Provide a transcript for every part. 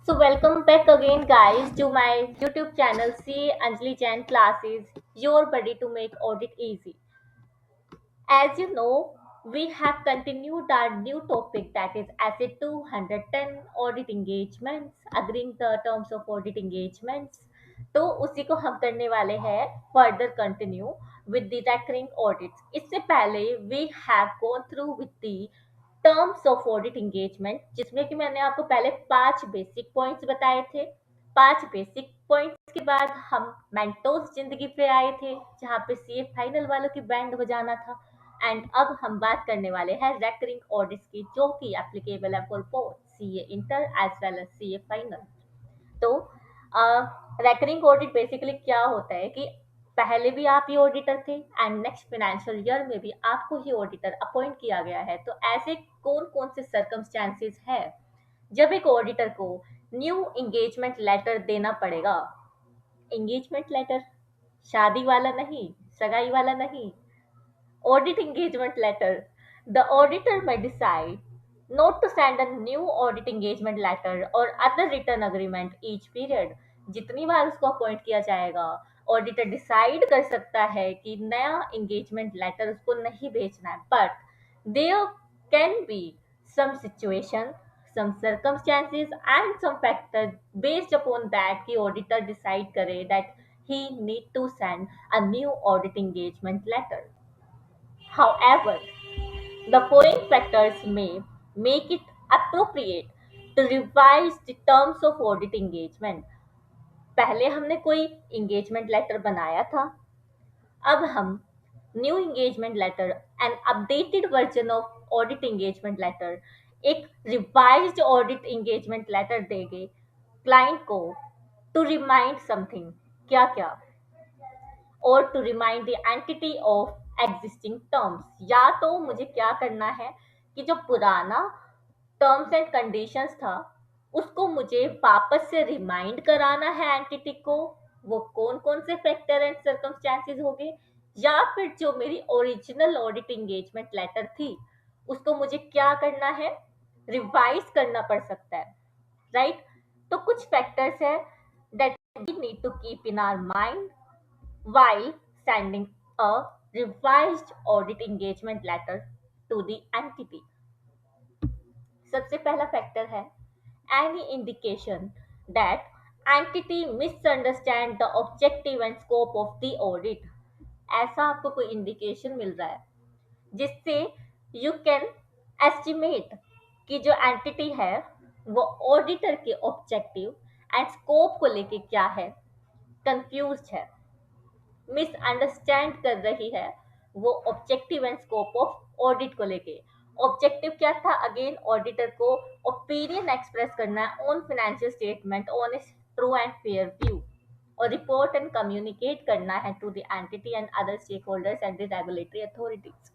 So welcome back again guys to my YouTube channel CA Anjali Jain Classes, your buddy to make audit easy. As you know, we have continued our new topic that is Asset 210 audit engagements, agreeing the terms of audit engagements. तो उसी को हम करने वाले हैं further continue with the recurring audits. इससे पहले we have gone through with the terms of audit engagement जिसमें कि मैंने आपको पहले 5 बेसिक पॉइंट्स बताए थे। 5 बेसिक पॉइंट्स के बाद हम मेंटोस जिंदगी पे आए थे जहाँ पे सीए फाइनल वालों की बैंड बजाना था। एंड अब हम बात करने वाले हैं रेकरिंग ऑडिट्स की जो कि एप्लीकेबल है for both CA inter as well as CA final. तो रेकरिंग ऑडिट बेसिकली क्या होता है कि पहले भी आप ही ऑडिटर थे एंड नेक्स्ट फाइनेंशियल ईयर में भी आपको ही ऑडिटर अपॉइंट किया गया है। तो ऐसे कौन कौन से सर्कमस्टेंसेस है जब एक ऑडिटर को न्यू एंगेजमेंट लेटर देना पड़ेगा। एंगेजमेंट लेटर शादी वाला नहीं, सगाई वाला नहीं, audit engagement letter. The auditor may decide not to send a new audit engagement letter or other written agreement each period. जितनी बार उसको अपॉइंट किया जाएगा ऑडिटर डिसाइड कर सकता है कि नया एंगेजमेंट लेटर उसको नहीं भेजना है, but there can be some situation, some circumstances and some factors based upon that कि auditor decide करे that he need to send a new audit engagement letter. However, the following factors may make it appropriate to revise the terms of audit engagement. पहले हमने कोई engagement letter बनाया था, अब हम new engagement letter, an updated version of audit engagement letter, एक revised audit engagement letter देंगे client को to remind something, क्या क्या, और to remind the entity of existing terms. या तो मुझे क्या करना है कि जो पुराना टर्म्स एंड कंडीशंस था उसको मुझे वापस से रिमाइंड कराना है एंटिटी को, वो कौन कौन से फैक्टर एंड सर्कमस्टेंसेस हो गए, या फिर जो मेरी ओरिजिनल ऑडिट एंगेजमेंट लेटर थी उसको मुझे क्या करना है, रिवाइज करना पड़ सकता है, राइट। तो कुछ फैक्टर्स है that we need to keep in our mind while sending a revised audit engagement letter to the entity. सबसे पहला फैक्टर है any indication that entity misunderstand the objective and scope of the audit। ऐसा आपको कोई indication मिल रहा है जिससे you can estimate कि जो एंटिटी है वो ऑडिटर के ऑब्जेक्टिव एंड स्कोप को लेके क्या है, कंफ्यूज है, मिसअंडरस्टैंड कर रही है वो objective and scope of audit को लेके। ऑब्जेक्टिव क्या था, अगेन ऑडिटर को ओपिनियन एक्सप्रेस करना है on financial statement on its true and fair view, और रिपोर्ट एंड कम्युनिकेट करना है to the entity and other stakeholders and the regulatory authorities.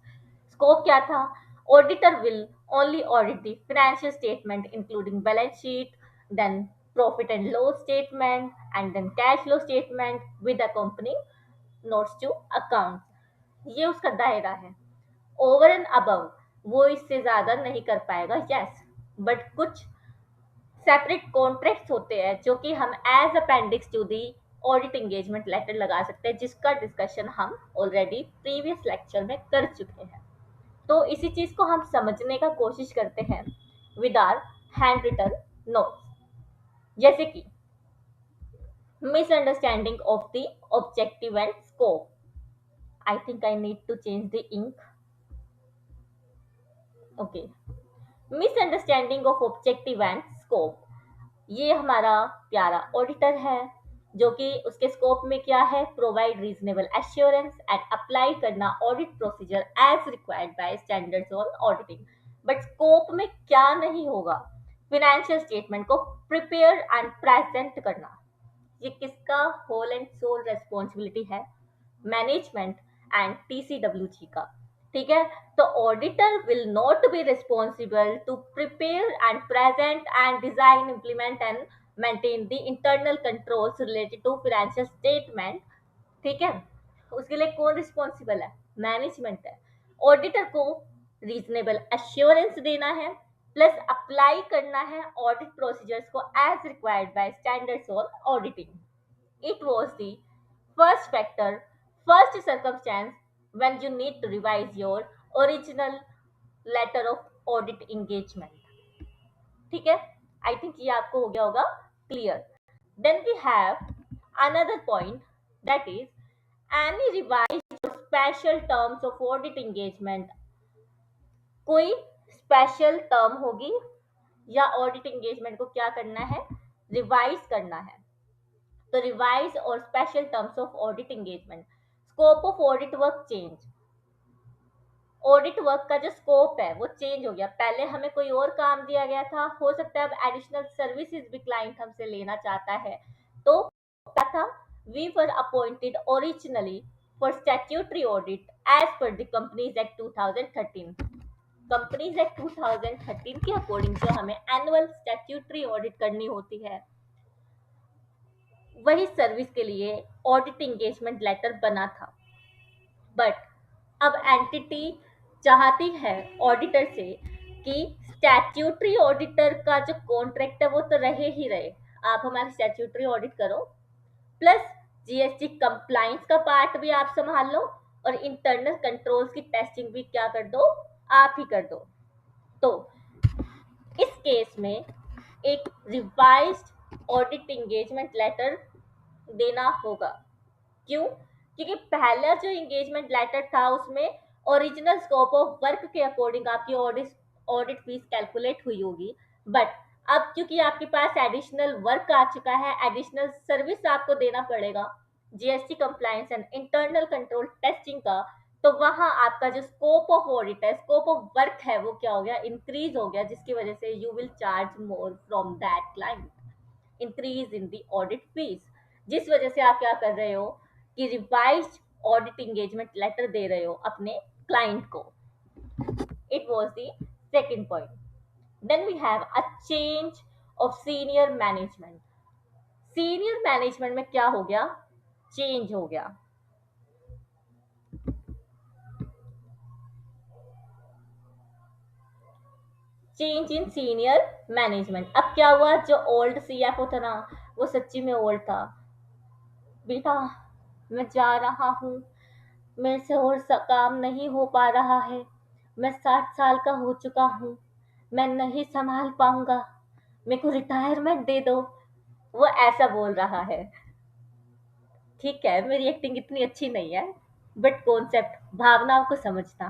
Scope क्या था, auditor will only audit the financial statement including balance sheet, then profit and loss statement and then cash flow statement with accompanying notes to account. ये उसका दायरा है। Over and above वो इससे ज्यादा नहीं कर पाएगा, यस, बट कुछ सेपरेट कॉन्ट्रैक्ट्स होते हैं जो कि हम as appendix to the audit engagement letter लगा सकते हैं, जिसका डिस्कशन हम ऑलरेडी प्रीवियस लेक्चर में कर चुके हैं। तो इसी चीज को हम समझने का कोशिश करते हैं with our handwritten notes, जैसे कि misunderstanding of the objective and scope. I think I need to change the ink. Okay. Misunderstanding of objective and scope. ये हमारा प्यारा ऑडिटर है जो कि उसके स्कोप में क्या है, provide reasonable assurance and apply करना audit procedure as required by standards on auditing. But scope में क्या नहीं होगा, फाइनेंशियल स्टेटमेंट को प्रिपेयर एंड प्रेजेंट करना। ये किसका होल एंड सोल रेस्पॉन्सिबिलिटी है, मैनेजमेंट एंड टीसीडब्ल्यूजी का। ठीक है, तो auditor will not be responsible to prepare and present and design implement and maintain the internal controls related to financial statement. ठीक है, उसके लिए कौन रिस्पॉन्सिबल है, मैनेजमेंट है। ऑडिटर को रीजनेबल एश्योरेंस देना है, प्लस अप्लाई करना है ऑडिट प्रोसीजर्स को एज रिक्वायर्ड बाय स्टैंडर्ड्स और auditing. It was the first factor, first circumstance when you need to revise your original letter of audit engagement। ठीक है, आई थिंक ये आपको हो गया होगा clear. Then we have another point, that is any revised special terms of audit engagement. कोई special term होगी या ऑडिट एंगेजमेंट को क्या करना है, रिवाइज करना है। तो रिवाइज और special terms of audit engagement. Scope of audit work change. Audit work का जो स्कोप है वो चेंज हो गया, पहले हमें कोई और काम दिया गया था, हो सकता है अब एडिशनल सर्विसेज भी क्लाइंट हमसे लेना चाहता है। तो क्या था, we were appointed originally for statutory audit as per the companies act 2013। Companies act 2013 के अकॉर्डिंग जो हमें एनुअल स्टैट्यूटरी ऑडिट करनी होती है, वही सर्विस के लिए ऑडिट एंगेजमेंट लेटर बना था। बट अब एंटिटी चाहती है ऑडिटर से कि स्टैट्यूटरी ऑडिटर का जो कॉन्ट्रैक्ट है वो तो रहे ही रहे, आप हमारी स्टैट्यूटरी ऑडिट करो, प्लस जीएसटी कंप्लाइंस का पार्ट भी आप संभाल लो और इंटरनल कंट्रोल्स की टेस्टिंग भी क्या कर दो, आप ही कर दो। तो इस केस में एक रिवाइज्ड ऑडिट एंगेजमेंट लेटर देना होगा। क्यों? क्योंकि पहला जो एंगेजमेंट लेटर था उसमें ओरिजिनल स्कोप ऑफ वर्क के अकॉर्डिंग आपकी ऑडिट फीस कैलकुलेट हुई होगी। बट अब क्योंकि आपके पास एडिशनल वर्क आ चुका है, एडिशनल सर्विस आपको देना पड़ेगा GST compliance and internal control testing का, तो वहां आपका जो स्कोप ऑफ ऑडिट है, स्कोप ऑफ वर्क है, वो क्या हो गया, इंक्रीज हो गया, जिसकी वजह से you will charge more from that client, increase in the audit fees. जिस वजह से आप क्या कर रहे हो कि रिवाइज्ड ऑडिट एंगेजमेंट लेटर दे रहे हो अपने क्लाइंट को। It was the second point. Then we have a change of senior management. Senior management में क्या हो गया, चेंज हो गया। Change in senior management. अब क्या हुआ, जो ओल्ड सीएफओ था ना, वो सच्ची में ओल्ड था। बेटा मैं जा रहा हूँ, मेरे से और काम नहीं हो पा रहा है, मैं 60 साल का हो चुका हूँ, मैं नहीं संभाल पाऊंगा, मेरे को रिटायरमेंट दे दो, वो ऐसा बोल रहा है। ठीक है, मेरी एक्टिंग इतनी अच्छी नहीं है, बट कॉन्सेप्ट, भावनाओं को समझना।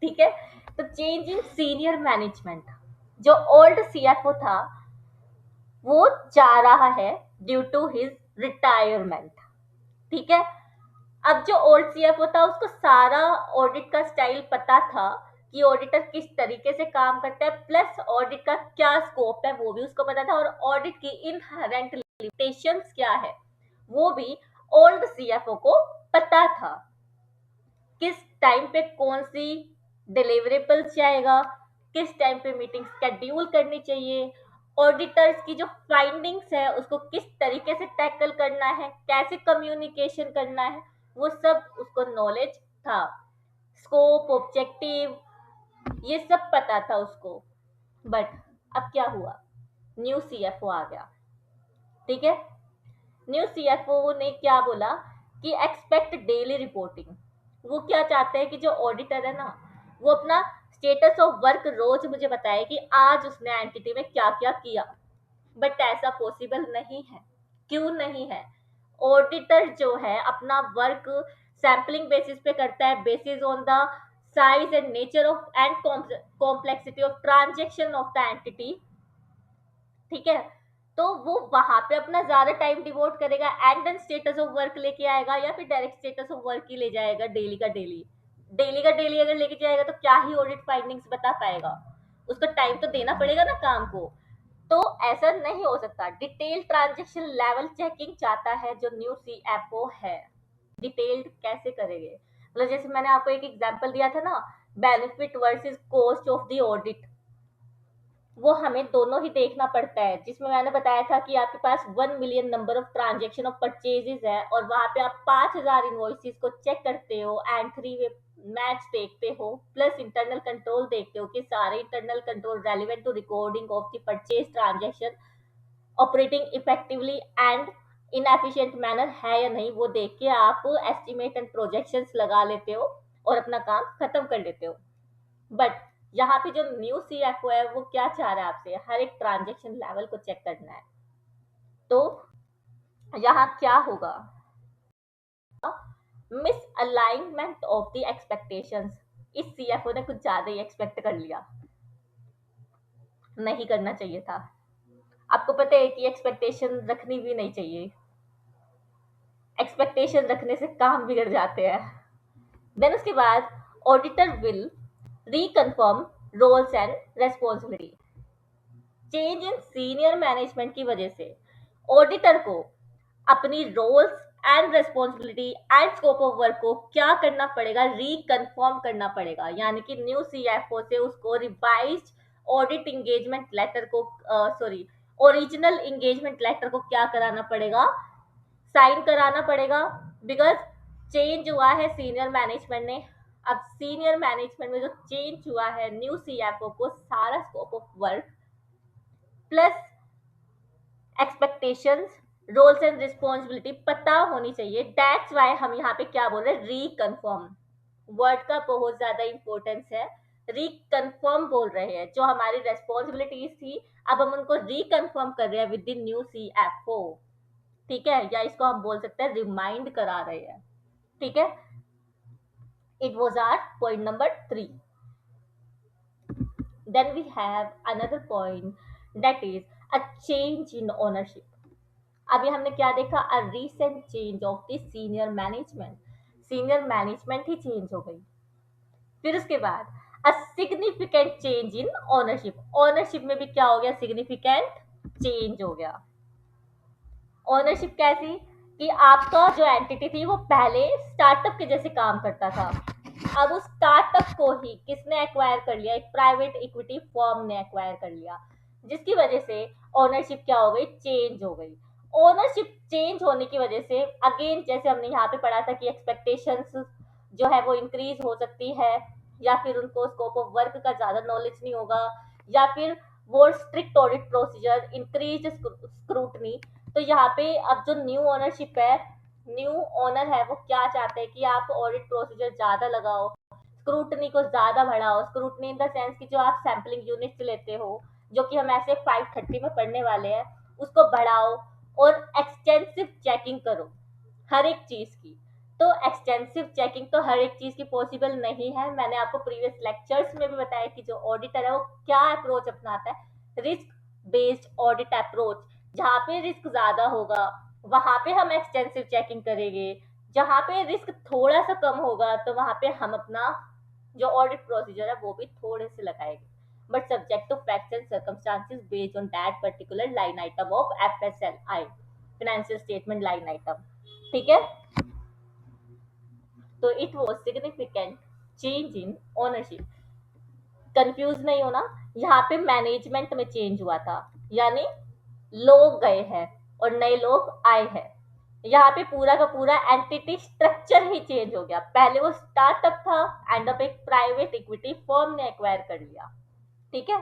ठीक है, तो चेंज इन सीनियर मैनेजमेंट, जो ओल्ड सीएफओ था वो जा रहा है ड्यू टू हिज रिटायरमेंट। ठीक है, अब जो ओल्ड सीएफओ था उसको सारा ऑडिट का स्टाइल पता था कि ऑडिटर किस तरीके से काम करता है, प्लस ऑडिट का क्या स्कोप है वो भी उसको पता था, और ऑडिट की इनहेरेंट लिमिटेशंस क्या है वो भी ओल्ड सीएफओ को पता था। किस टाइम पे कौन सी डिलीवरेबल जाएगा, किस टाइम पे मीटिंग शेड्यूल करनी चाहिए, ऑडिटर्स की जो फाइंडिंग्स है उसको किस तरीके से टैकल करना है, कैसे कम्युनिकेशन करना है, वो सब उसको नॉलेज था। स्कोप, ऑब्जेक्टिव, ये सब पता था उसको। बट अब क्या हुआ, न्यू सीएफओ आ गया। ठीक है, न्यू सीएफओ ने क्या बोला कि एक्सपेक्ट डेली रिपोर्टिंग। वो क्या चाहते हैं कि जो ऑडिटर है ना, वो अपना स्टेटस ऑफ वर्क रोज मुझे बताए कि आज उसने एंटिटी में क्या क्या किया। बट ऐसा पॉसिबल नहीं है। क्यों नहीं है? ऑडिटर जो है अपना वर्क सैम्पलिंग बेसिस पे करता है, basis on the size and nature of and complexity of transaction of the entity. ठीक है, तो वो वहां पे अपना ज्यादा टाइम डिवोट करेगा and then status of work लेके आएगा, या फिर डायरेक्ट स्टेटस ऑफ वर्क ही ले जाएगा, डेली का डेली। डेली का डेली अगर लेके जाएगा तो क्या ही ऑडिट फाइंडिंग्स बता पाएगा, उसको टाइम तो देना पड़ेगा ना काम को। तो ऐसा नहीं हो सकता। डिटेल ट्रांजेक्शन लेवल चेकिंग चाहता है जो न्यू सीएफओ है। डिटेल्ड कैसे करेंगे, मतलब जैसे मैंने आपको एक एग्जांपल दिया था ना, benefit versus cost of the audit, वो हमें दोनों ही देखना पड़ता है। जिसमें मैंने बताया था कि आपके पास 1 million number of transaction of purchases है और वहां पे आप 5,000 इनवॉइसेस को चेक करते हो एंड 3 मैच देखते हो प्लस इंटरनल कंट्रोल देखते हो कि सारे internal control relevant to recording of the purchase transaction operating effectively and in efficient manner है या नहीं, वो देख के आप एस्टिमेट एंड प्रोजेक्शंस लगा लेते हो और अपना काम खत्म कर लेते हो। बट यहाँ पे जो न्यू सीएफओ है वो क्या चाह रहा है आपसे, हर एक ट्रांजेक्शन लेवल को चेक करना है। तो यहाँ क्या होगा, miss alignment of the expectations. इस सीएफओ ने कुछ ज्यादा ही एक्सपेक्ट कर लिया, नहीं करना चाहिए था। आपको पता है कि एक्सपेक्टेशन रखनी भी नहीं चाहिए, एक्सपेक्टेशन रखने से काम बिगड़ जाते हैं। देन उसके बाद auditor will reconfirm roles and responsibility. Change in senior management की वजह से ऑडिटर को अपनी roles and responsibility and scope of work को क्या करना पड़ेगा, रिकन्फर्म करना पड़ेगा। यानी कि न्यू सीएफओ से उसको रिवाइज्ड ऑडिट इंगेजमेंट लेटर को, सॉरी, ओरिजिनल इंगेजमेंट लेटर को क्या कराना पड़ेगा, साइन कराना पड़ेगा। बिकॉज चेंज हुआ है सीनियर मैनेजमेंट ने। अब सीनियर मैनेजमेंट में जो चेंज हुआ है, न्यू सीएफओ को सारा scope of work plus expectations, roles and responsibility पता होनी चाहिए। दैट्स वाई हम यहाँ पे क्या बोल रहे हैं, रिकन्फर्म। वर्ड का बहुत ज्यादा इंपॉर्टेंस है, रिकन्फर्म बोल रहे हैं। जो हमारी रेस्पॉन्सिबिलिटीज थी अब हम उनको रिकन्फर्म कर रहे हैं विद इन न्यू सीएफओ। ठीक है, या इसको हम बोल सकते हैं रिमाइंड करा रहे हैं। ठीक है, it was our point number 3. Then we have another point, that is a change in ownership. अभी हमने क्या देखा, a recent change of the senior management. Senior management he change हो गई। फिर उसके बाद a significant change in ownership. Ownership में भी क्या हो गया, सिग्निफिकेंट चेंज हो गया। ओनरशिप कैसी कि आपका जो एंटिटी थी वो पहले स्टार्टअप के जैसे काम करता था, अब उस स्टार्टअप को ही किसने एक्वायर कर लिया, एक प्राइवेट इक्विटी फर्म ने एक्वायर कर लिया, जिसकी वजह से ओनरशिप क्या हो गई, चेंज हो गई। ओनरशिप चेंज होने की वजह से अगेन जैसे हमने यहाँ पे पढ़ा था कि एक्सपेक्टेशंस जो है वो इंक्रीज हो सकती है, या फिर उनको स्कोप ऑफ वर्क का ज्यादा नॉलेज नहीं होगा, या फिर वो strict audit procedure, increase scrutiny. तो यहाँ पे अब जो न्यू ओनरशिप है, न्यू ओनर है, वो क्या चाहते हैं कि आप ऑडिट प्रोसीजर ज्यादा लगाओ, स्क्रूटनी को ज्यादा बढ़ाओ। स्क्रूटनी इन द सेंस कि जो आप सैम्पलिंग यूनिट्स लेते हो, जो कि हम ऐसे 530 में पढ़ने वाले हैं, उसको बढ़ाओ और एक्सटेंसिव चेकिंग करो हर एक चीज की। तो एक्सटेंसिव चेकिंग तो हर एक चीज की पॉसिबल नहीं है। मैंने आपको प्रीवियस लेक्चर्स में भी बताया कि जो ऑडिटर है वो क्या अप्रोच अपनाता है, रिस्क बेस्ड ऑडिट अप्रोच। जहाँ पे रिस्क ज्यादा होगा वहां पे हम एक्सटेंसिव चेकिंग करेंगे, जहाँ पे रिस्क थोड़ा सा कम होगा तो वहां पे हम अपना जो ऑडिट प्रोसीजर है वो भी थोड़े से लगाएंगे, but subject to facts and circumstances based on that particular line item of FSLI, financial statement line item. ठीक है, तो it was significant change in ownership. Confuse नहीं होना, यहाँ पे मैनेजमेंट में चेंज हुआ था, यानी लोग गए हैं और नए लोग आए हैं। यहाँ पे पूरा का पूरा एंटिटी स्ट्रक्चर ही चेंज हो गया। पहले वो स्टार्टअप था, एंड अप एक प्राइवेट इक्विटी फर्म ने एक्वायर कर लिया। ठीक है,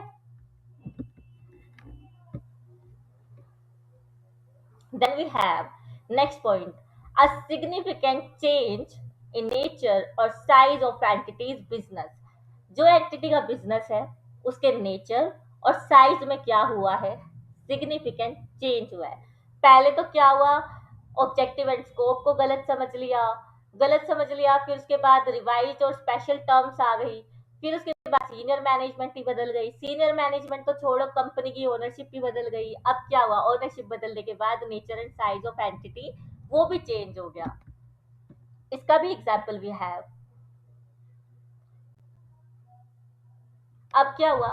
then we have next point, a significant change in nature or size of entity's business। जो एंटिटी का बिजनेस है उसके नेचर और साइज में क्या हुआ है, सिग्निफिकेंट चेंज हुआ है। पहले तो क्या हुआ, ऑब्जेक्टिव एंड स्कोप को गलत समझ लिया, गलत समझ लिया, फिर उसके बाद रिवाइज और स्पेशल टर्म्स आ गई, फिर उसके बाद सीनियर मैनेजमेंट ही बदल गई। सीनियर मैनेजमेंट तो छोड़ो, कंपनी की ओनरशिप भी बदल गई। अब क्या हुआ, ओनरशिप बदलने के बाद nature and size of entity वो भी चेंज हो गया। इसका भी एग्जाम्पल भी है। अब क्या हुआ,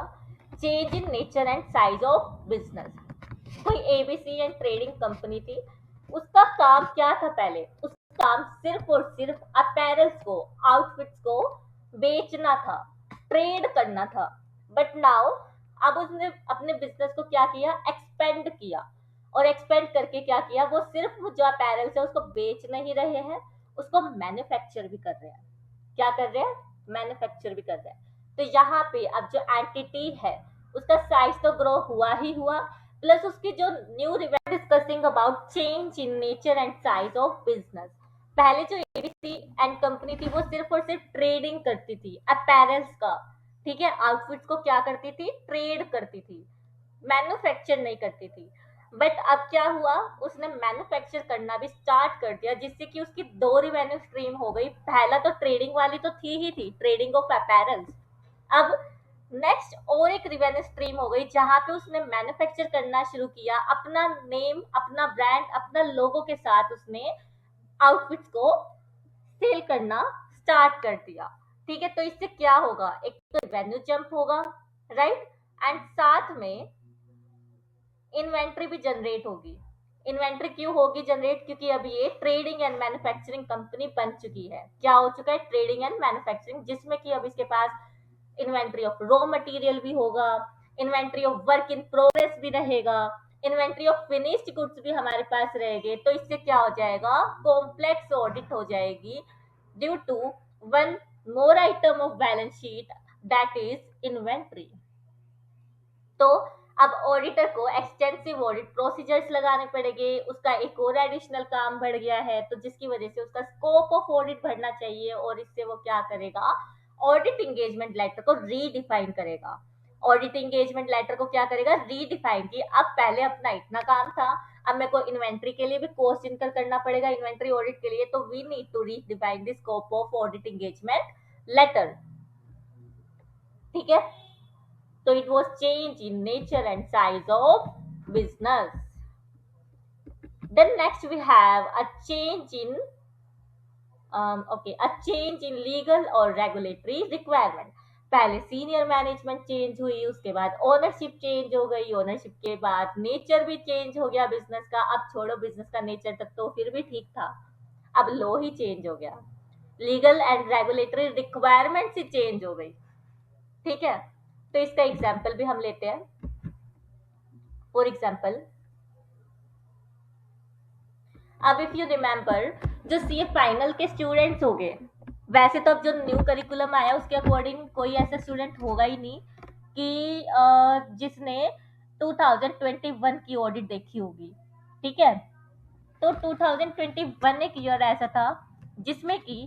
change in nature and size of business. कोई एबीसी एंड ट्रेडिंग कंपनी थी, उसका काम क्या था, पहले उसका काम सिर्फ और सिर्फ अपैरल्स को, आउटफिट्स को बेचना था, ट्रेड करना था। बट नाउ अब उसने अपने बिजनेस को क्या किया, एक्सपेंड किया, और एक्सपेंड करके क्या किया, वो सिर्फ जो अपैरल्स है उसको बेच नहीं रहे हैं, उसको मैन्युफैक्चर भी कर रहे हैं। क्या कर रहे हैं, मैन्युफैक्चर भी कर रहे हैं। तो यहाँ पे अब जो एंटिटी है उसका साइज तो ग्रो हुआ ही हुआ, प्लस उसकी जो new discussing about change in nature and size of business. पहले जो एबीसी एंड कंपनी थी वो सिर्फ और सिर्फ ट्रेडिंग करती थी अपैरल्स का, ठीक है, आउटफिट्स को क्या करती थी, ट्रेड करती थी, मैन्युफैक्चर नहीं करती थी। बट अब क्या हुआ, उसने मैन्युफैक्चर करना भी स्टार्ट कर दिया, जिससे कि उसकी दो रिवेन्यू स्ट्रीम हो गई। पहला तो ट्रेडिंग वाली तो थी ही थी, ट्रेडिंग ऑफ अपैरल्स। अब नेक्स्ट और एक रिवेन्यू स्ट्रीम हो गई जहां पे उसने मैन्युफैक्चर करना शुरू किया, अपना नेम, अपना ब्रांड, अपना लोगो के साथ उसने आउटफिट्स को सेल करना स्टार्ट कर दिया। ठीक है, तो इससे क्या होगा, एक तो रेवेन्यू जंप होगा, राइट, एंड साथ में इन्वेंट्री भी जनरेट होगी। इन्वेंट्री क्यों होगी जनरेट, क्योंकि अब ये ट्रेडिंग एंड मैन्युफैक्चरिंग कंपनी बन चुकी है। क्या हो चुका है, ट्रेडिंग एंड मैन्युफैक्चरिंग, जिसमें कि अब इसके पास इन्वेंट्री ऑफ रॉ मटेरियल भी होगा, inventory of work in progress भी रहेगा, इन्वेंट्री ऑफ फिनिश्ड गुड्स भी हमारे पास रहेंगे। तो इससे क्या हो जाएगा, कॉम्प्लेक्स ऑडिट हो जाएगी due to one more item of balance sheet, that is inventory. तो अब ऑडिटर को एक्सटेंसिव ऑडिट प्रोसीजर्स लगाने पड़ेंगे, उसका एक और एडिशनल काम बढ़ गया है, तो जिसकी वजह से उसका स्कोप ऑफ ऑडिट बढ़ना चाहिए, और इससे वो क्या करेगा, ऑडिट इंगेजमेंट लेटर को रीडिफाइन करेगा। ऑडिट इंगेजमेंट लेटर को क्या करेगा, रीडिफाइन, की अब पहले अपना इतना काम था, अब मेरे को इन्वेंट्री के लिए भी कॉस्ट इनकर करना पड़ेगा, इन्वेंट्री ऑडिट के लिए, तो we need to redefine the scope of audit engagement letter. ठीक है, so it was change in nature and size of business. Then next we have a change in a change in legal or regulatory requirement. पहले senior management change हुई, उसके बाद ownership change हो गई, ownership के बाद नेचर भी change हो गया बिजनेस का। अब छोड़ो बिजनेस का नेचर तक तो फिर भी ठीक था, अब लो ही चेंज हो गया, legal and regulatory requirement he change हो गई। ठीक है, तो इसका एग्जाम्पल भी हम लेते हैं। फॉर एग्जाम्पल, अब इफ यू रिमेम्बर, जो सीए फाइनल के स्टूडेंट्स हो गए, वैसे तो अब जो न्यू करिकुलम आया उसके अकॉर्डिंग कोई ऐसा स्टूडेंट होगा ही नहीं कि जिसने 2021 की ऑडिट देखी होगी। ठीक है, तो 2021 एक ईयर ऐसा था जिसमें कि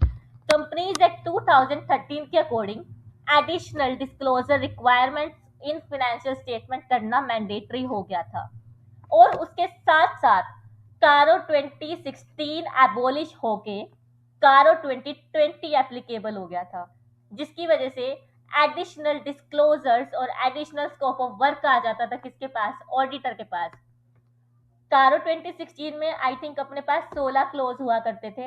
कंपनीज एक्ट 2013 के according additional disclosure requirements in financial statement करना मैंडेटरी हो गया था, और उसके साथ साथ कारो 2016 एबोलिश होके कारो 2020 एप्लीकेबल हो गया था, जिसकी वजह से एडिशनल डिस्क्लोजर्स और एडिशनल स्कोप ऑफ वर्क आ जाता था किसके पास, ऑडिटर के पास। कारो 2016 में आई थिंक अपने पास 16 क्लोज हुआ करते थे,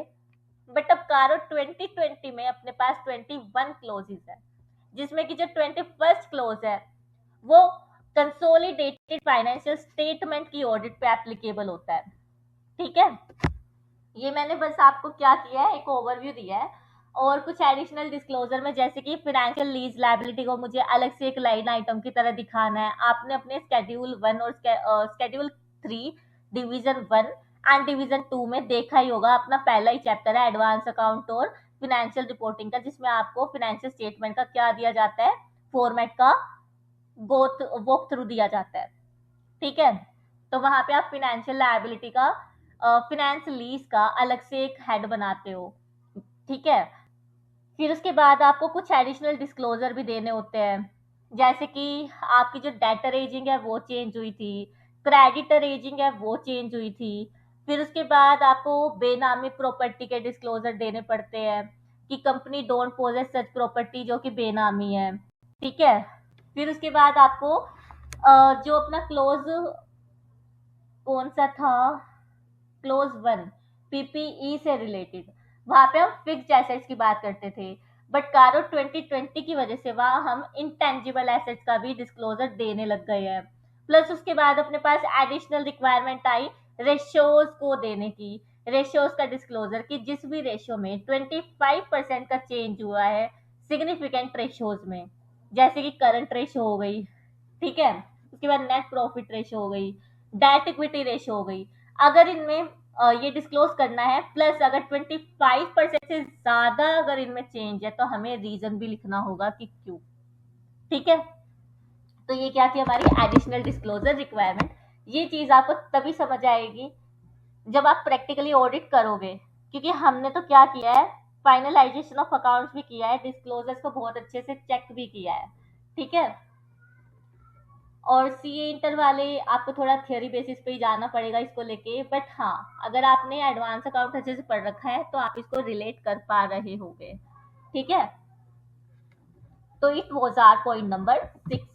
बट अब कारो 2020 में अपने पास 21 क्लोजेस है, जिसमें कि जो 21st क्लोज है वो कंसोलिडेटेड फाइनेंशियल स्टेटमेंट की ऑडिट पे एप्लीकेबल होता है। ठीक है, ये मैंने बस आपको क्या किया है, एक ओवरव्यू दिया है, और कुछ एडिशनल डिस्क्लोजर में जैसे कि फाइनेंशियल लीज लायबिलिटी को मुझे अलग से एक लाइन आइटम की तरह दिखाना है, आपने अपने स्केड्यूल 1 और स्केड्यूल 3 डिवीजन 1 एंड डिवीजन 2 में देखा ही होगा। अपना पहला ही चैप्टर है एडवांस अकाउंट और फाइनेंशियल रिपोर्टिंग का, जिसमें आपको फाइनेंशियल स्टेटमेंट का क्या दिया जाता है, फॉर्मेट का वॉक थ्रू दिया जाता है। ठीक है, तो वहां पे आप फाइनेंशियल लायबिलिटी का, फाइनेंस लीज का अलग से एक हेड बनाते हो। ठीक है, फिर उसके बाद आपको कुछ एडिशनल डिस्क्लोजर भी देने होते हैं, जैसे कि आपकी जो डेटर एजिंग है वो चेंज हुई थी, क्रेडिटर एजिंग है वो चेंज हुई थी। फिर उसके बाद आपको बेनामी प्रॉपर्टी के डिस्क्लोजर देने पड़ते हैं कि company don't possess such property जो कि बेनामी है। ठीक है, फिर उसके बाद आपको जो अपना क्लोज कौन सा था, क्लोज 1 पीपीई से रिलेटेड, वहां पे हम फिक्स्ड एसेट्स की बात करते थे, बट कारो 2020 की वजह से वहां हम इंटेंजिबल एसेट्स का भी डिस्क्लोजर देने लग गए हैं। प्लस उसके बाद अपने पास एडिशनल रिक्वायरमेंट आई रेशियोज को देने की, रेशियोज का डिस्क्लोजर की जिस भी रेशियो में 25% का चेंज हुआ है सिग्निफिकेंट रेशियोज में, जैसे कि करंट रेशियो हो गई, ठीक है, उसके बाद नेट प्रॉफिट रेशियो हो गई, डेट इक्विटी रेशियो हो गई, अगर इनमें ये डिस्क्लोज करना है, प्लस अगर 25% से ज्यादा अगर इनमें चेंज है तो हमें रीजन भी लिखना होगा कि क्यों। ठीक है, तो ये क्या थी हमारी एडिशनल डिस्क्लोजर रिक्वायरमेंट। ये चीज आपको तभी समझ आएगी जब आप प्रैक्टिकली ऑडिट करोगे, क्योंकि हमने तो क्या किया है, फाइनलाइजेशन ऑफ अकाउंट्स भी किया है, डिस्क्लोजर्स को बहुत अच्छे से चेक भी किया है। ठीक है, और सीए इंटर वाले आपको थोड़ा थियोरी बेसिस पे ही जाना पड़ेगा इसको लेके, बट हाँ अगर आपने एडवांस अकाउंट अच्छे से पढ़ रखा है तो आप इसको रिलेट कर पा रहे होंगे। ठीक है, तो it was our point number 6।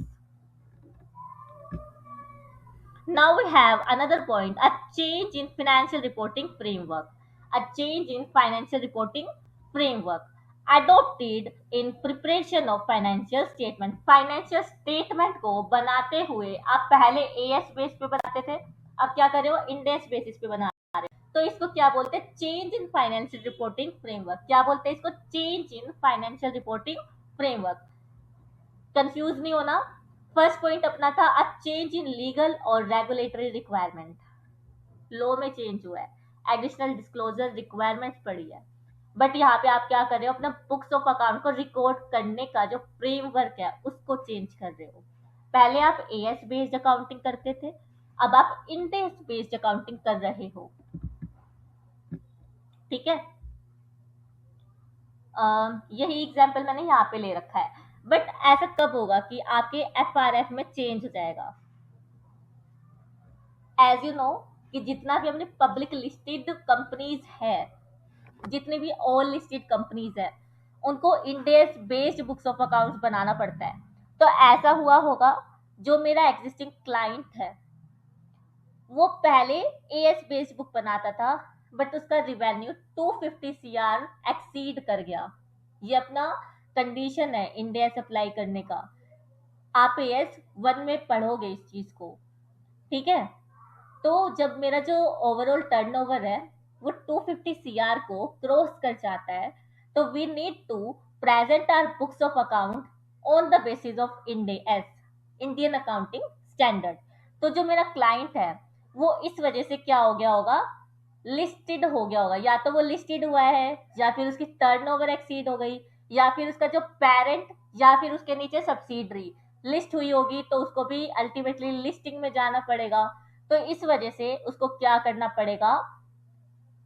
Now we have another point, a change in financial reporting framework. A change in financial reporting framework adopted in preparation of financial statement. Financial statement को बनाते हुए आप पहले एएस बेस पे बनाते थे, अब क्या कर रहे हो, इंडेक्स बेसिस पे बना रहे हो। तो इसको क्या बोलते हैं, change in financial reporting framework. क्या बोलते हैं इसको, change in financial reporting framework. Confuse नहीं होना। फर्स्ट पॉइंट अपना था अ चेंज इन लीगल और रेगुलेटरी रिक्वायरमेंट, लॉ में चेंज हुआ है, एडिशनल डिस्क्लोजर रिक्वायरमेंट्स पड़ी है। बट यहाँ पे आप क्या कर रहे हो, अपना बुक्स ऑफ अकाउंट को रिकॉर्ड करने का जो फ्रेमवर्क है उसको चेंज कर रहे हो। पहले आप एएस बेस्ड अकाउंटिंग करते थे, अब आप इंडेक्स बेस्ड अकाउंटिंग कर रहे हो। ठीक है, यही एग्जाम्पल मैंने यहाँ पे ले रखा है। बट ऐसा कब होगा कि आपके एफआरएफ में चेंज हो जाएगा। एज यू नो कि जितना भी अपने पब्लिक लिस्टेड कंपनीज है, जितनी भी ऑल लिस्टेड कंपनीज है, उनको index based books of accounts बनाना पड़ता है। तो ऐसा हुआ होगा, जो मेरा एग्जिस्टिंग क्लाइंट है वो पहले एएस बेस्ड बुक बनाता था, बट उसका रिवेन्यू 250 सीआर एक्सीड कर गया। ये अपना कंडीशन है इंडेक्स अप्लाई करने का। आप एएस 1 में पढ़ोगे इस चीज को। ठीक है, तो जब मेरा जो ओवरऑल टर्नओवर है वो 250 सीआर को क्रॉस कर जाता है, तो we need to present our books of account on the basis of Ind AS, Indian accounting standard. तो जो मेरा क्लाइंट है वो इस वजह से क्या हो गया होगा, लिस्टेड हो गया होगा। या तो वो लिस्टेड हुआ है, या फिर उसकी टर्नओवर एक्सीड हो गई, या फिर उसका जो पेरेंट या फिर उसके नीचे सब्सिडरी लिस्ट हुई होगी, तो उसको भी अल्टीमेटली लिस्टिंग में जाना पड़ेगा। तो इस वजह से उसको क्या करना पड़ेगा,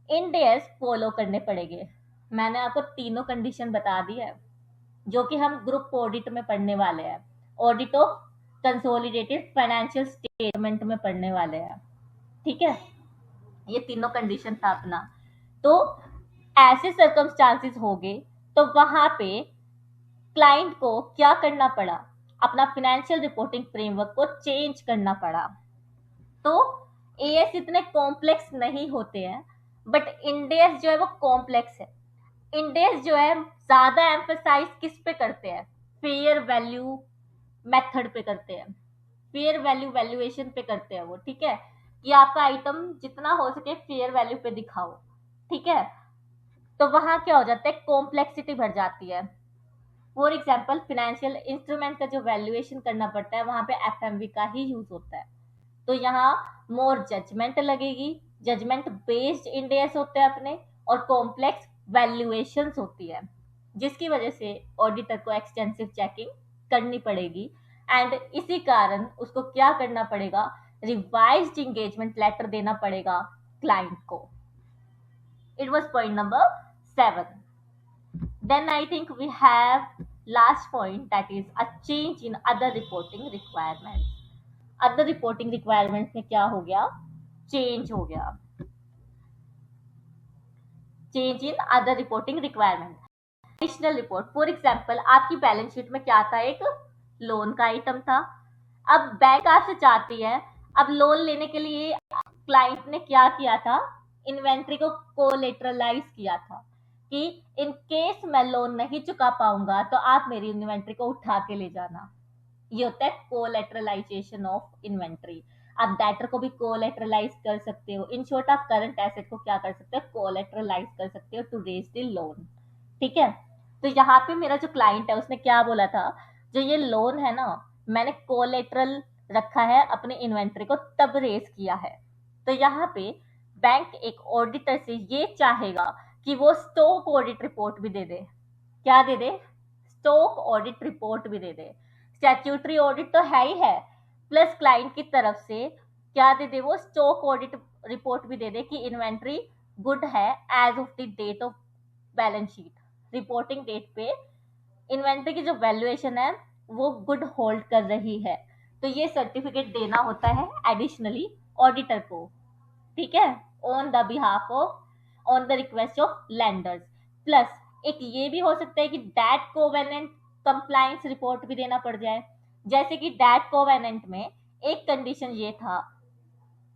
इंडेस फॉलो करने पड़ेंगे। मैंने आपको तीनों कंडीशन बता दी है जो कि हम ग्रुप ऑडिट में पढ़ने वाले हैं, audit of consolidated financial statement में पढ़ने वाले हैं। ठीक है, ये तीनों कंडीशन था अपना। तो ऐसे सर्कमस्टांसेस हो गए तो वहां पे क्लाइंट को क्या करना पड़ा, अपना फाइनेंशियल रिपोर्टिंग फ्रेमवर्क को चेंज करना पड़ा। तो एएस इतने कॉम्प्लेक्स नहीं होते हैं, बट इंडेस जो है वो कॉम्प्लेक्स है। इंडेस जो है ज्यादा एम्फेसाइज किस पे करते हैं, फेयर वैल्यू मेथड पे करते हैं, फेयर वैल्यू वैल्यूएशन पे करते हैं वो। ठीक है, कि आपका आइटम जितना हो सके फेयर वैल्यू पे दिखाओ। ठीक है, तो वहां क्या हो जाता है, कॉम्प्लेक्सिटी बढ़ जाती है। फॉर एग्जाम्पल फाइनेंशियल इंस्ट्रूमेंट का जो वैल्यूएशन करना पड़ता है वहां पे एफएमवी का ही यूज होता है। तो यहाँ मोर जजमेंट लगेगी, जजमेंट बेस्ड इंडेक्स होते हैं अपने, और कॉम्प्लेक्स वैल्यूएशंस होती है, जिसकी वजह से ऑडिटर को एक्सटेंसिव चेकिंग करनी पड़ेगी। एंड इसी कारण उसको क्या करना पड़ेगा, रिवाइज्ड इंगेजमेंट लेटर देना पड़ेगा क्लाइंट को। It was point number 7। Then I think we have last point, that is a change in other reporting requirements. Other reporting requirements में क्या हो गया, चेंज हो गया। Change in other reporting requirement, additional report. For example आपकी balance sheet में क्या था, एक लोन का आइटम था। अब बैंक आपसे चाहती है, अब लोन लेने के लिए क्लाइंट ने क्या किया था, इन्वेंट्री को कोलेटरलाइज किया था कि इन केस मैं लोन नहीं चुका पाऊंगा तो आप मेरी इन्वेंट्री को उठा के ले जाना। ये होता है कोलेटरलाइजेशन ऑफ इन्वेंट्री। आप डेटर को भी कोलेटरलाइज कर सकते हो। इन शॉर्ट आप करंट एसेट को क्या कर सकते हो, कोलेटरलाइज कर सकते हो टू रेज द लोन। ठीक है, तो यहाँ पे मेरा जो क्लाइंट है उसने क्या बोला था, जो ये लोन है ना मैंने कोलेटरल रखा है अपने इन्वेंट्री को तब रेज किया है। तो यहाँ पे बैंक एक ऑडिटर से ये चाहेगा कि वो स्टॉक ऑडिट रिपोर्ट भी दे दे। क्या दे दे? स्टॉक ऑडिट रिपोर्ट भी दे दे। स्टैट्यूटरी ऑडिट तो है ही है, प्लस क्लाइंट की तरफ से क्या दे दे? वो स्टॉक ऑडिट रिपोर्ट भी दे दे कि इन्वेंट्री गुड है as of the date of balance sheet. Reporting date पे इन्वेंट्री की जो वैल्यूएशन है वो गुड होल्ड कर रही है। तो ये सर्टिफिकेट देना होता है एडिशनली ऑडिटर को, ठीक है, on the behalf of, on the request of lenders. Plus एक ये भी हो सकता है कि डैट कोवेनेंट कंप्लायंस रिपोर्ट भी देना पड़ जाए। जैसे कि डैट कोवेनेंट में एक कंडीशन ये था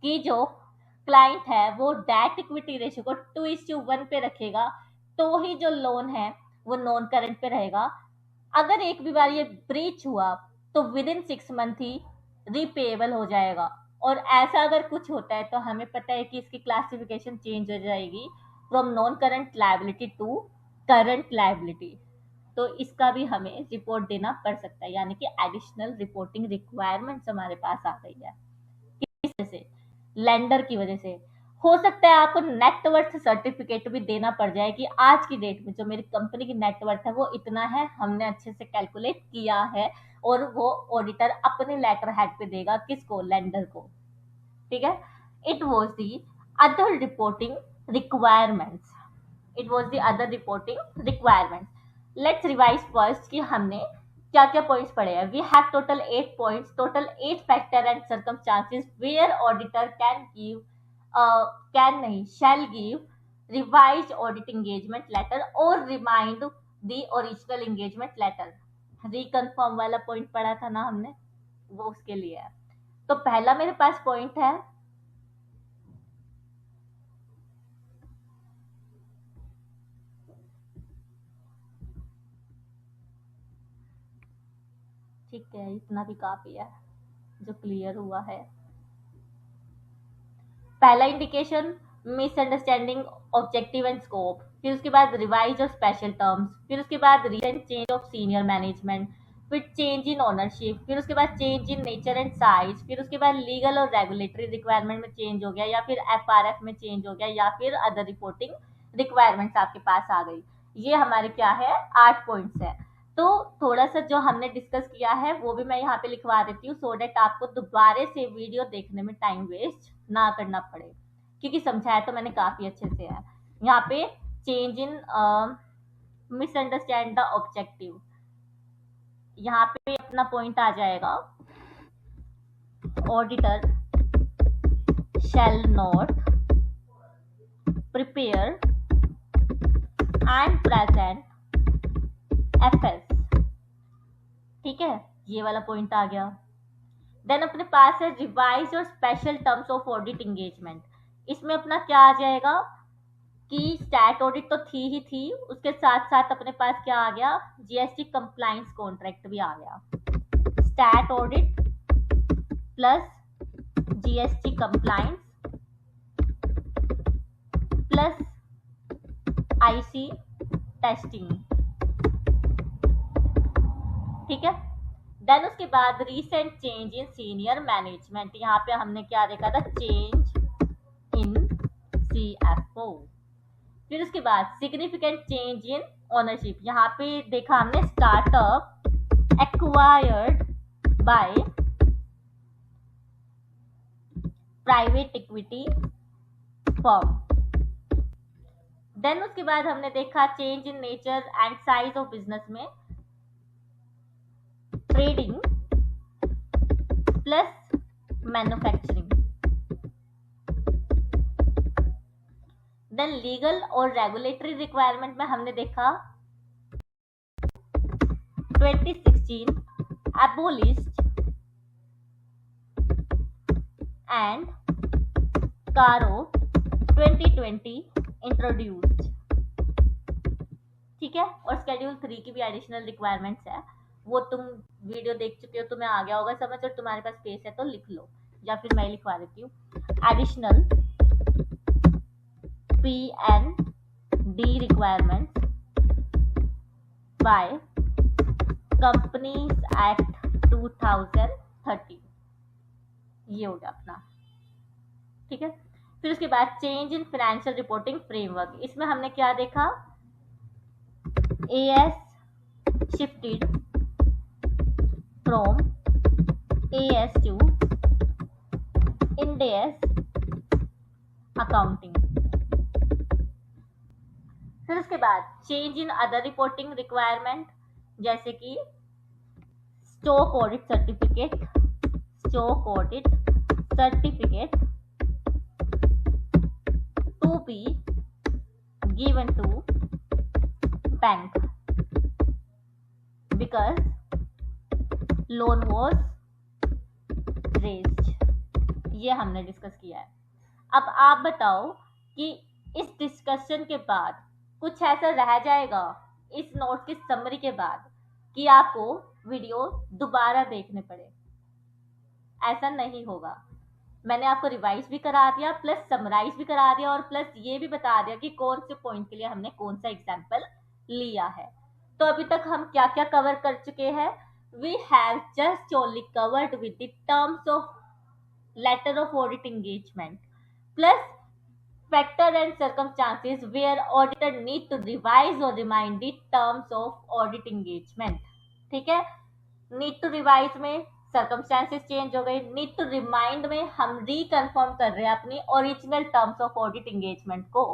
कि जो क्लाइंट है वो डेट इक्विटी रेशियो को 2:1 पे रखेगा, तो ही जो लोन है वो नॉन करंट पे रहेगा। अगर एक भी बार ये ब्रीच हुआ तो with in 6 month he repayable हो जाएगा। और ऐसा अगर कुछ होता है तो हमें पता है कि इसकी क्लासिफिकेशन चेंज हो जाएगी from non current liability to current liability. तो इसका भी हमें रिपोर्ट देना पड़ सकता है, यानी कि एडिशनल रिपोर्टिंग रिक्वायरमेंट्स हमारे पास आ गई है। किस वजह से? लेंडर की वजह से। हो सकता है आपको नेटवर्थ सर्टिफिकेट भी देना पड़ जाए कि आज की डेट में जो मेरी कंपनी की नेटवर्थ है वो इतना है, हमने अच्छे से कैलकुलेट किया है, और वो ऑडिटर अपने लेटर हेड पे देगा किसको? लेंडर को, ठीक है। It was the other reporting requirements, it was the other reporting requirements. Let's revise first कि हमने क्या क्या पॉइंट्स पढ़े हैं। We have total 8 points, total 8 factor and circumstances where auditor can give, can नहीं, shall give revised audit engagement letter और remind the original engagement letter. Reconfirm वाला point पढ़ा था ना हमने, वो उसके लिए है। तो पहला मेरे पास पॉइंट है, ठीक है, इतना भी काफी है जो क्लियर हुआ है। पहला indication misunderstanding objective and scope, फिर उसके बाद रिवाइज और स्पेशल टर्म्स, फिर उसके बाद recent change of senior management, फिर चेंज इन ओनरशिप, फिर उसके बाद change in nature and size, फिर उसके बाद लीगल और रेगुलेटरी रिक्वायरमेंट में चेंज हो गया, या फिर एफआरएफ में चेंज हो गया, या फिर अदर रिपोर्टिंग रिक्वायरमेंट्स आपके पास आ गई। ये हमारे क्या है? 8 पॉइंट्स है। तो थोड़ा सा जो हमने डिस्कस किया है वो भी मैं यहाँ पे लिखवा देती हूँ, सो डेट आपको दोबारा से वीडियो देखने में टाइम वेस्ट ना करना पड़े, क्योंकि समझाया तो मैंने काफी अच्छे से है। यहाँ पे change in misunderstand the objective, यहाँ पे अपना पॉइंट आ जाएगा, auditor shall not prepare and present FS, ठीक है, ये वाला पॉइंट आ गया। देन अपने पास है रिवाइज और special terms of audit engagement. इसमें अपना क्या आ जाएगा कि स्टैट ऑडिट तो थी ही थी, उसके साथ साथ अपने पास क्या आ गया? जीएसटी कंप्लायंस कॉन्ट्रैक्ट भी आ गया। Stat audit plus GST compliance plus IC testing, ठीक है। देन उसके बाद recent change in senior management, यहाँ पे हमने क्या देखा था? Change in CFO. फिर उसके बाद सिग्निफिकेंट चेंज इन ओनरशिप, यहाँ पे देखा हमने startup acquired by private equity firm. Then उसके बाद हमने देखा change in nature and size of business में trading plus manufacturing. Then legal और रेगुलेटरी रिक्वायरमेंट में हमने देखा 2016 abolished and कारो 2020 इंट्रोड्यूस्ड, ठीक है। और शेड्यूल 3 की भी एडिशनल रिक्वायरमेंट्स है, वो तुम वीडियो देख चुके हो, तुम्हें आ गया होगा समझ, और तुम्हारे पास स्पेस है तो लिख लो, या फिर मैं लिखवा देती हूँ। Additional P&D requirements by Companies Act 2013, ये हो गया अपना, ठीक है। फिर उसके बाद change in financial reporting framework, इसमें हमने क्या देखा, as shifted from AS to Ind AS accounting। फिर उसके बाद change in other reporting requirement, जैसे कि stock audit certificate, stock audit certificate to be given to bank because loan was raised, ये हमने डिस्कस किया है। अब आप बताओ कि इस डिस्कशन के बाद कुछ ऐसा रह जाएगा इस नोट की समरी के बाद कि आपको वीडियो दोबारा देखने पड़े? ऐसा नहीं होगा। मैंने आपको रिवाइज भी करा दिया, प्लस समराइज भी करा दिया, और प्लस ये भी बता दिया कि कौन से पॉइंट के लिए हमने कौन सा एग्जाम्पल लिया है। तो अभी तक हम क्या क्या कवर कर चुके हैं? We have just only covered with the terms of letter of audit engagement plus factor and circumstances where auditor need to revise or remind the terms of audit engagement। ठीक है, नीड टू रिवाइज में circumstances change हो गए, need to remind में हम reconfirm कर रहे हैं अपनी original terms of audit engagement को।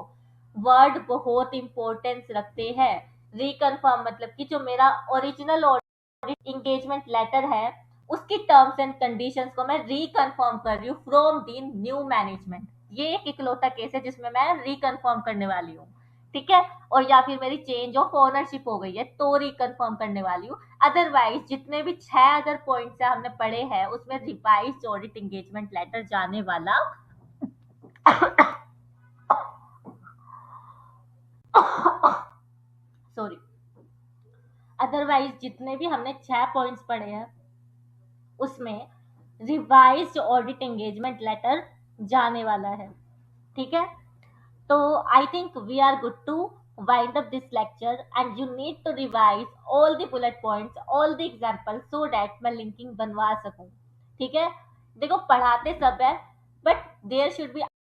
वर्ड बहुत इंपॉर्टेंस रखते हैं। रिकन्फर्म मतलब कि जो मेरा ओरिजिनल ऑडिट इंगेजमेंट लेटर है उसकी टर्म्स एंड कंडीशंस को मैं रिकन्फर्म कर रही हूँ फ्रॉम दी न्यू मैनेजमेंट। ये एक इकलौता केस है जिसमें मैं रिकन्फर्म करने वाली हूँ, ठीक है। और या फिर मेरी चेंज ऑफ ओनरशिप हो गई है तो रिकन्फर्म करने वाली हूँ। अदरवाइज जितने भी 6 अदर पॉइंट्स हमने पढ़े हैं उसमें रिवाइज्ड ऑडिट एंगेजमेंट लेटर जाने वाला सॉरी, अदरवाइज जितने भी हमने 6 पॉइंट्स पढ़े हैं उसमें रिवाइज्ड ऑडिट एंगेजमेंट लेटर जाने वाला है, ठीक है। तो I think we are good to wind up this lecture and you need to revise all the bullet points, all the examples so that मैं linking बनवा सकूं, ठीक है। देखो पढ़ाते सब है बट देयर शुड बी